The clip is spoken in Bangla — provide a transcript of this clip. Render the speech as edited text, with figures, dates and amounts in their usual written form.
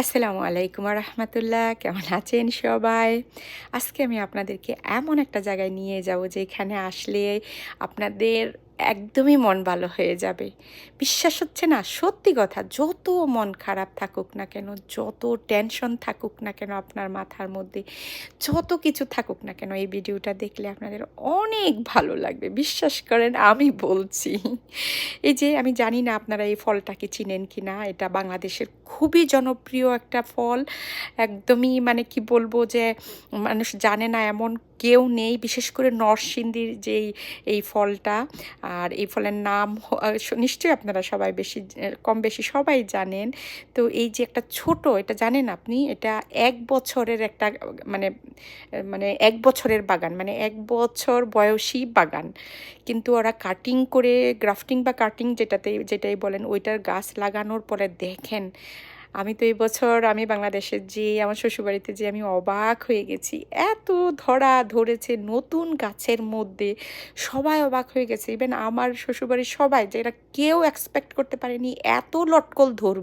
আসসালামু আলাইকুম রহমতুল্লাহ, কেমন আছেন সবাই? আজকে আমি আপনাদেরকে এমন একটা জায়গায় নিয়ে যাব যেখানে আসলে আপনাদের একদমই মন ভালো হয়ে যাবে। বিশ্বাস হচ্ছে না? সত্যি কথা, যত মন খারাপ থাকুক না কেন, যত টেনশন থাকুক না কেন আপনার মাথার মধ্যে, যত কিছু থাকুক না কেন, এই ভিডিওটা দেখলে আপনাদের অনেক ভালো লাগবে। বিশ্বাস করেন, আমি বলছি। এই যে আমি জানি না আপনারা এই ফলটাকে চিনেন কি না। এটা বাংলাদেশের খুবই জনপ্রিয় একটা ফল। একদমই মানে কি বলবো যে মানুষ জানে না এমন কেউ নেই। বিশেষ করে নরসিংদীর যেই এই ফলটা। আর এই ফলের নাম নিশ্চয়ই আপনারা সবাই কম বেশি সবাই জানেন। তো এই যে একটা ছোট, এটা জানেন আপনি? এটা ১ বছরের একটা মানে মানে ১ বছরের বাগান, মানে ১ বছর বয়সী বাগান। কিন্তু ওরা কাটিং করে, গ্রাফটিং বা কাটিং যেটাই বলেন, ওইটার গাছ লাগানোর পরে দেখেন, আমি তো এই বছর আমি বাংলাদেশে যেয়ে আমার শ্বশুরবাড়িতে যেয়ে আমি অবাক হয়ে গেছি। এত ধরেছে নতুন গাছের মধ্যে। সবাই অবাক হয়ে গেছে। ইভেন আমার শ্বশুরবাড়ির সবাই, যে এরা কেউ এক্সপেক্ট করতে পারেনি এত লটকল ধরবে।